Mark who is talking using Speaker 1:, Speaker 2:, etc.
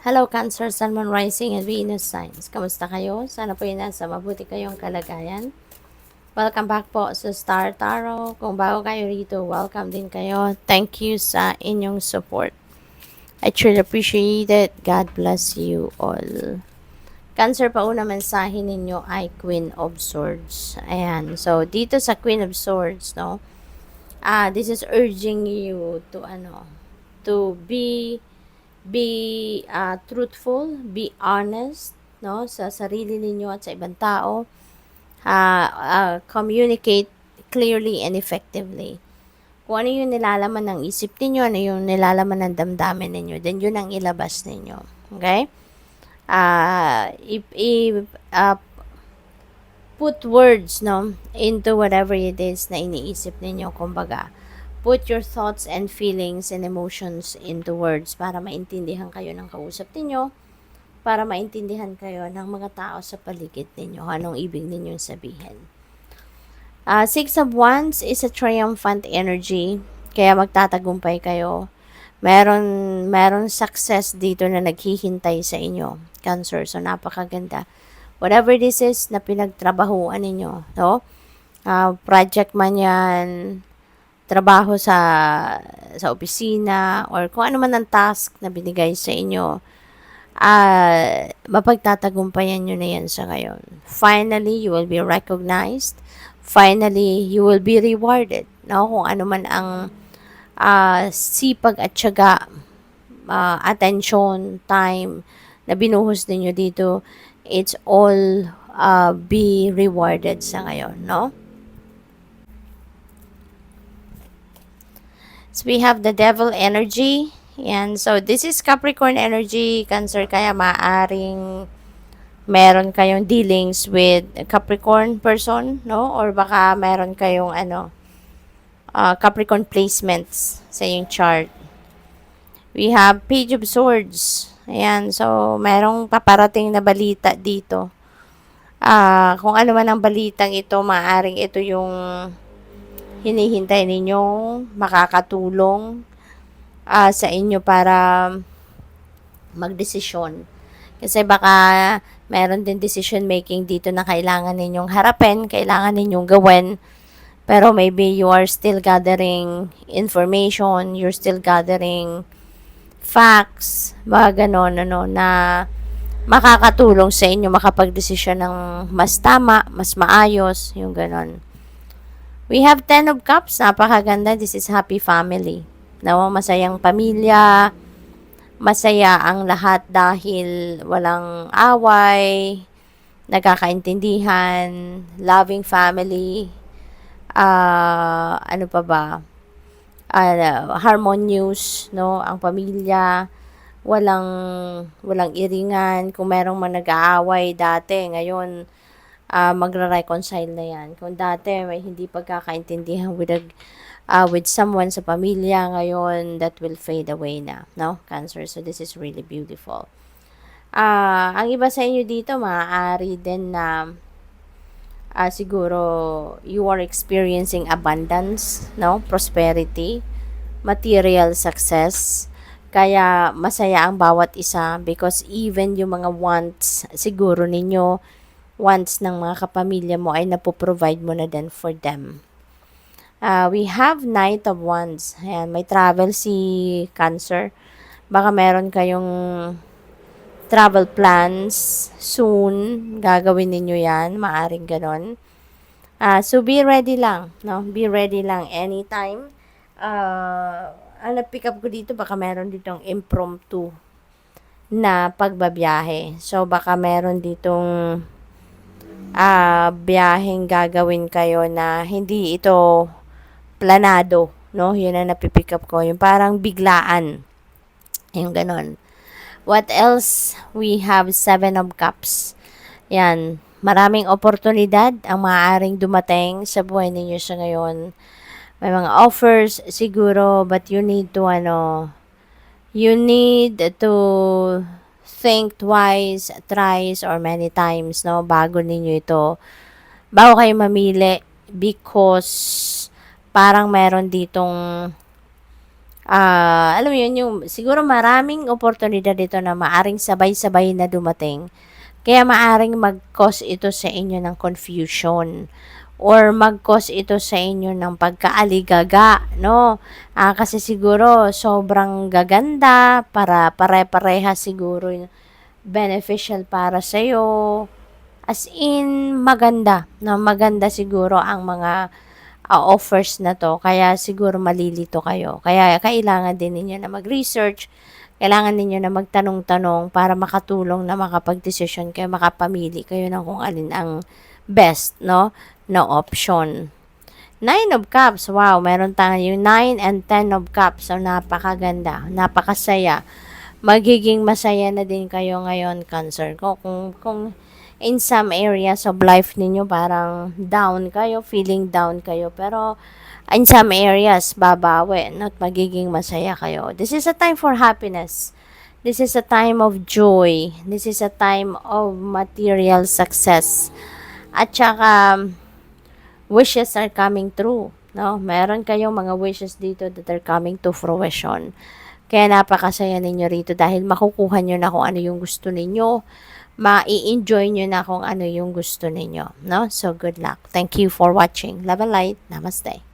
Speaker 1: Hello Cancer, Sun, Moon, Rising, and Venus signs. Kamusta kayo? Sana po yun nasa mabuti kayong kalagayan. Welcome back po sa Star Tarot. Kung bago kayo rito, welcome din kayo. Thank you sa inyong support. I truly appreciate it. God bless you all. Cancer, pa una mensahe ninyo ay Queen of Swords. Ayan. So, dito sa Queen of Swords, no? This is urging you to be truthful, be honest, no, sa sarili ninyo at sa ibang tao. Communicate clearly and effectively. Kung ano yung nilalaman ng isip ninyo, ano yung nilalaman ng damdamin ninyo, then yun ang ilabas ninyo. Okay? Put words, no, into whatever it is na iniisip ninyo, kumbaga. Put your thoughts and feelings and emotions into words para maintindihan kayo ng kausap ninyo, para maintindihan kayo ng mga tao sa paligid ninyo, anong ibig ninyong sabihin. Six of Wands is a triumphant energy, kaya magtatagumpay kayo. Meron success dito na naghihintay sa inyo, Cancer. So, napakaganda. Whatever this is na pinagtrabahuan ninyo, no? Project man yan, trabaho sa opisina, or kung ano man ang task na binigay sa inyo, mapagtatagumpayan nyo na yan sa ngayon. Finally, you will be recognized. Finally, you will be rewarded. No? Kung ano man ang sipag at tiyaga, attention, time na binuhos ninyo dito, it's all be rewarded sa ngayon, no? So, we have the devil energy. Yan. So, this is Capricorn energy, Cancer, kaya maaring meron kayong dealings with Capricorn person, no? Or baka meron kayong Capricorn placements sa yung chart. We have Page of Swords. Ayan. So, merong paparating na balita dito. Kung ano man ang balitang ito, maaring ito yung hinihintay ninyong makakatulong sa inyo para magdesisyon. Kasi baka meron din decision making dito na kailangan ninyong harapin, kailangan ninyong gawin. Pero maybe you are still gathering information, you're still gathering facts, mga ganon, na makakatulong sa inyo makapag-desisyon ng mas tama, mas maayos, yung ganon. We have 10 of Cups, napakaganda. This is happy family. No, masayang pamilya, masaya ang lahat dahil walang away, nagkakaintindihan, loving family, ano pa ba? Harmonious, no, ang pamilya, walang iringan. Kung merong man nag-aaway dati, ngayon magra-reconcile na yan. Kung dati may hindi pagkakaintindihan with someone sa pamilya, ngayon that will fade away na, no, Cancer. So this is really beautiful. Ang iba sa inyo dito, maaari din na siguro you are experiencing abundance, no, prosperity, material success. Kaya masaya ang bawat isa because even yung mga wants siguro ninyo, wants ng mga kapamilya mo ay napoprovide mo na din for them. We have Knight of Wands. Ayan, may travel si Cancer. Baka meron kayong travel plans soon. Gagawin ninyo yan. Maaring ganon. So, be ready lang. No? Be ready lang anytime. Ang na-pick up ko dito, baka meron ditong impromptu na pagbabiyahe. So, baka meron ditong biyaheng gagawin kayo na hindi ito planado, no? Yun ang napipick up ko. Yung parang biglaan. Yung ganon. What else? We have 7 of Cups. Yan. Maraming oportunidad ang maaaring dumating sa buhay ninyo sa ngayon. May mga offers siguro, but you need to think twice, thrice, or many times, no? Bago kayo mamili because parang meron ditong Alam mo yun, yung siguro maraming oportunidad dito na maaring sabay-sabay na dumating. Kaya maaring mag-cause ito sa inyo ng confusion or mag-cause ito sa inyo ng pagkaaligaga, no? Kasi siguro sobrang gaganda, para pare-pareha siguro beneficial para sa'yo. As in, maganda, no? Maganda siguro ang mga offers na to. Kaya siguro malilito kayo. Kaya kailangan din ninyo na mag-research. Kailangan ninyo na magtanong-tanong para makatulong na makapag-desisyon kayo, makapamili kayo ng kung alin ang best, no, na option. Nine of Cups, wow, meron tayo yung 9 and 10 of Cups. So, napakaganda, napakasaya. Magiging masaya na din kayo ngayon, Cancer ko. Kung in some areas of life ninyo parang down kayo, feeling down kayo, pero in some areas babawi at magiging masaya kayo. This is a time for happiness. This is a time of joy. This is a time of material success. At saka wishes are coming true, no? Meron kayong mga wishes dito that are coming to fruition. Kaya napakasaya ninyo rito dahil makukuha nyo na kung ano yung gusto ninyo, ma-enjoy nyo na kung ano yung gusto ninyo, no? So, good luck. Thank you for watching. Love and light. Namaste.